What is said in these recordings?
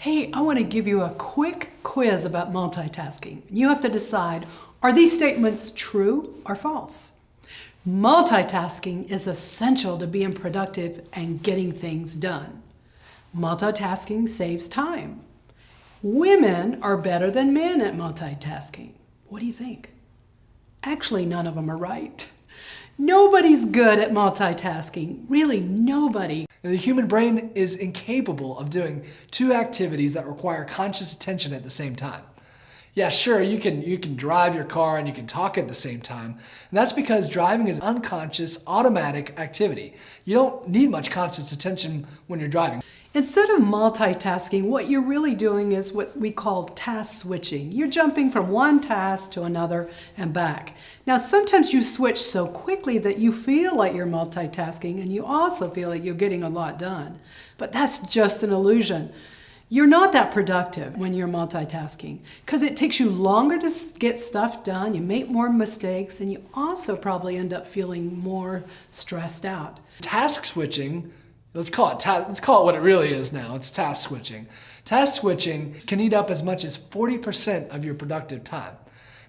Hey, I want to give you a quick quiz about multitasking. You have to decide, are these statements true or false? Multitasking is essential to being productive and getting things done. Multitasking saves time. Women are better than men at multitasking. What do you think? Actually, none of them are right. Nobody's good at multitasking. Really, nobody. The human brain is incapable of doing two activities that require conscious attention at the same time. Yeah, sure, you can drive your car and you can talk at the same time. And that's because driving is an unconscious, automatic activity. You don't need much conscious attention when you're driving. Instead of multitasking, what you're really doing is what we call task switching. You're jumping from one task to another and back. Now, sometimes you switch so quickly that you feel like you're multitasking and you also feel like you're getting a lot done. But that's just an illusion. You're not that productive when you're multitasking because it takes you longer to get stuff done, you make more mistakes, and you also probably end up feeling more stressed out. Task switching, let's call it what it really is now. It's task switching. Task switching can eat up as much as 40% of your productive time.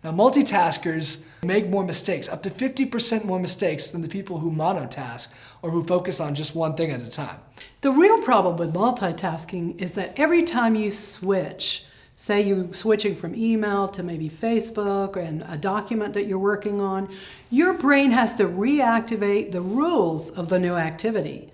Now, multitaskers make more mistakes, up to 50% more mistakes than the people who monotask or who focus on just one thing at a time. The real problem with multitasking is that every time you switch, say you're switching from email to maybe Facebook and a document that you're working on, your brain has to reactivate the rules of the new activity.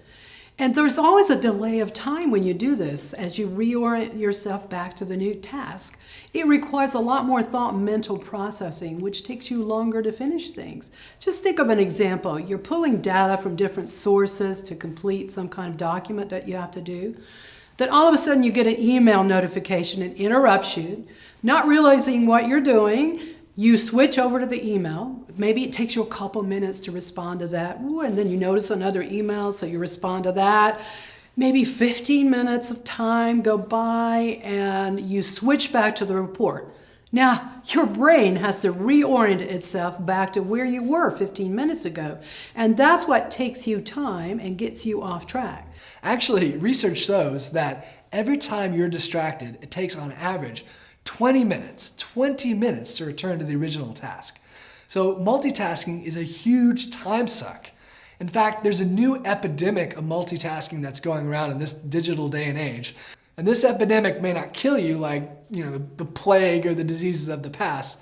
And there's always a delay of time when you do this as you reorient yourself back to the new task. It requires a lot more thought and mental processing, which takes you longer to finish things. Just think of an example. You're pulling data from different sources to complete some kind of document that you have to do. Then all of a sudden you get an email notification and interrupts you, not realizing what you're doing. You switch over to the email. Maybe it takes you a couple minutes to respond to that. Ooh, and then you notice another email, so you respond to that. Maybe 15 minutes of time go by and you switch back to the report. Now, your brain has to reorient itself back to where you were 15 minutes ago. And that's what takes you time and gets you off track. Actually, research shows that every time you're distracted, it takes on average 20 minutes to return to the original task. So multitasking is a huge time suck. In fact, there's a new epidemic of multitasking that's going around in this digital day and age. And this epidemic may not kill you like, the plague or the diseases of the past,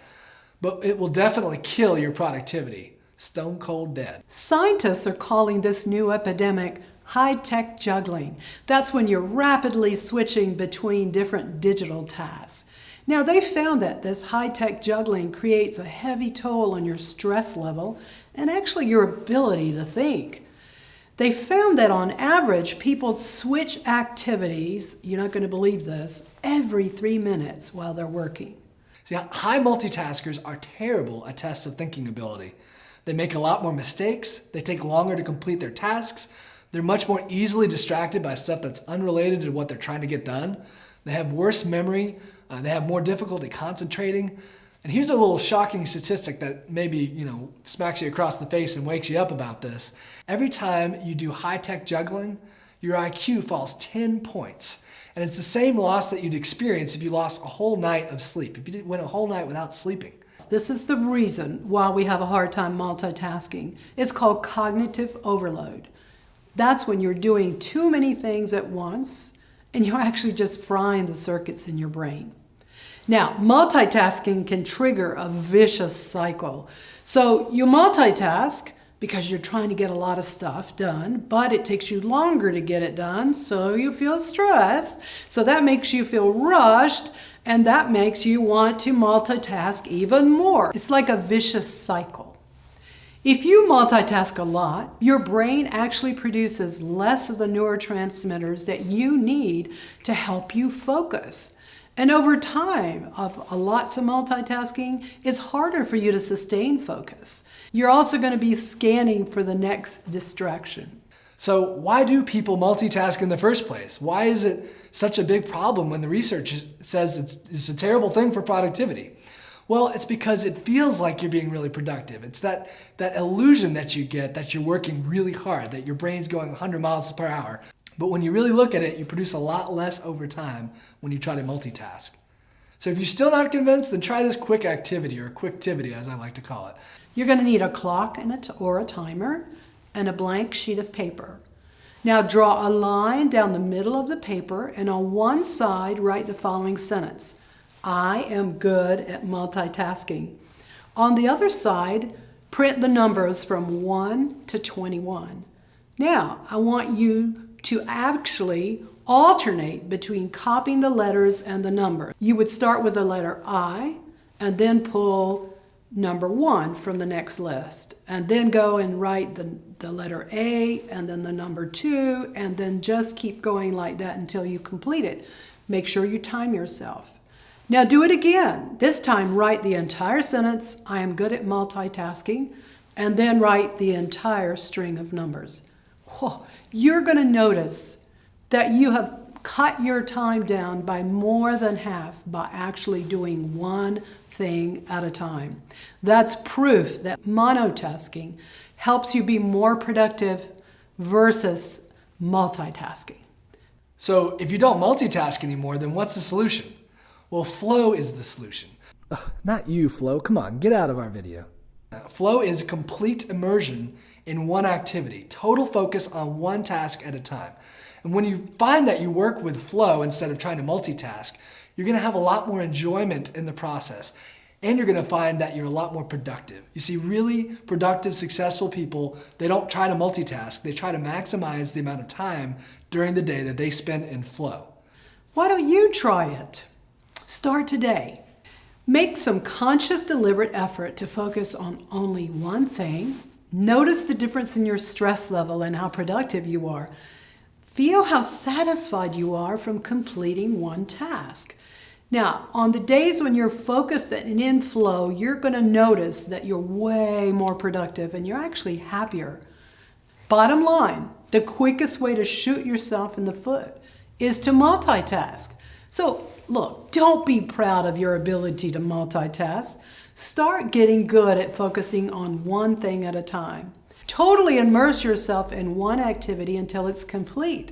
but it will definitely kill your productivity. Stone cold dead. Scientists are calling this new epidemic high-tech juggling. That's when you're rapidly switching between different digital tasks. Now, they found that this high-tech juggling creates a heavy toll on your stress level and actually your ability to think. They found that on average, people switch activities, you're not going to believe this, every 3 minutes while they're working. See, high multitaskers are terrible at tests of thinking ability. They make a lot more mistakes, they take longer to complete their tasks, they're much more easily distracted by stuff that's unrelated to what they're trying to get done. They have worse memory, they have more difficulty concentrating. And here's a little shocking statistic that maybe, smacks you across the face and wakes you up about this. Every time you do high-tech juggling, your IQ falls 10 points. And it's the same loss that you'd experience if you lost a whole night of sleep, if you went a whole night without sleeping. This is the reason why we have a hard time multitasking. It's called cognitive overload. That's when you're doing too many things at once and you're actually just frying the circuits in your brain. Now, multitasking can trigger a vicious cycle. So you multitask because you're trying to get a lot of stuff done, but it takes you longer to get it done, so you feel stressed. So that makes you feel rushed, and that makes you want to multitask even more. It's like a vicious cycle. If you multitask a lot, your brain actually produces less of the neurotransmitters that you need to help you focus. And over time of lots of multitasking, it's harder for you to sustain focus. You're also going to be scanning for the next distraction. So why do people multitask in the first place? Why is it such a big problem when the research says it's a terrible thing for productivity? Well, it's because it feels like you're being really productive. It's that illusion that you get that you're working really hard, that your brain's going 100 miles per hour. But when you really look at it, you produce a lot less over time when you try to multitask. So if you're still not convinced, then try this quick activity, or quicktivity as I like to call it. You're going to need a clock and or a timer and a blank sheet of paper. Now draw a line down the middle of the paper, and on one side write the following sentence: I am good at multitasking. On the other side, print the numbers from 1 to 21. Now, I want you to actually alternate between copying the letters and the number. You would start with the letter I and then pull number 1 from the next list, and then go and write the letter A and then the number 2, and then just keep going like that until you complete it. Make sure you time yourself. Now do it again. This time write the entire sentence, I am good at multitasking, and then write the entire string of numbers. Whoa, you're going to notice that you have cut your time down by more than half by actually doing one thing at a time. That's proof that monotasking helps you be more productive versus multitasking. So if you don't multitask anymore, then what's the solution? Well, flow is the solution. Not you, flow. Come on, get out of our video. Flow is complete immersion in one activity, total focus on one task at a time. And when you find that you work with flow instead of trying to multitask, you're going to have a lot more enjoyment in the process. And you're going to find that you're a lot more productive. You see, really productive, successful people, they don't try to multitask. They try to maximize the amount of time during the day that they spend in flow. Why don't you try it? Start today. Make some conscious, deliberate effort to focus on only one thing. Notice the difference in your stress level and how productive you are. Feel how satisfied you are from completing one task. Now, on the days when you're focused and in flow, you're going to notice that you're way more productive and you're actually happier. Bottom line, the quickest way to shoot yourself in the foot is to multitask. So, look, don't be proud of your ability to multitask. Start getting good at focusing on one thing at a time. Totally immerse yourself in one activity until it's complete.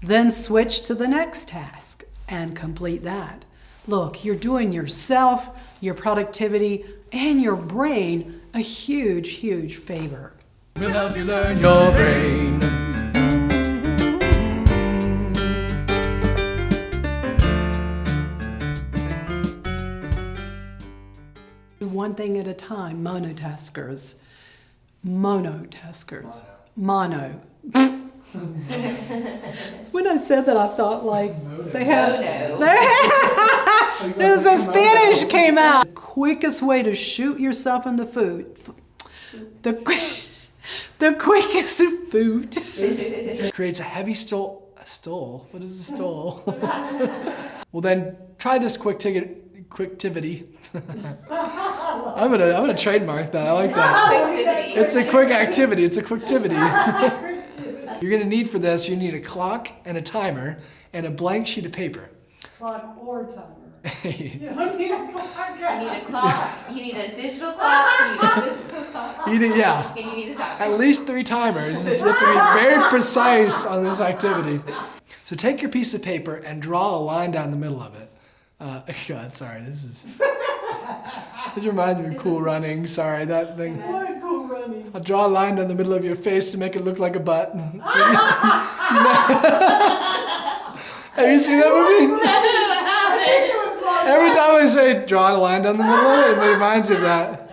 Then switch to the next task and complete that. Look, you're doing yourself, your productivity, and your brain a huge, huge favor. We'll help you learn your brain. One thing at a time, monotaskers. Monotaskers. Mono. When I said that, I thought like they have. There was a Spanish came out. The quickest way to shoot yourself in the foot. The quickest food. Creates a heavy stole. What is a stole? Well, then try this quicktivity. I'm gonna trademark that. I like that. It's a quick activity. It's a quicktivity. You're gonna need for this, you need a clock and a timer and a blank sheet of paper. Clock or timer. You don't need a clock. You need a clock. You need a digital clock. You need a physical clock. Yeah. And you need a timer. At least 3 timers. You have to be very precise on this activity. So take your piece of paper and draw a line down the middle of it. God, sorry, this reminds me of Cool Running. Sorry, that thing. What Cool Running? I'll draw a line down the middle of your face to make it look like a butt. Have you seen that movie? Every time I say draw a line down the middle of it, it reminds me of that.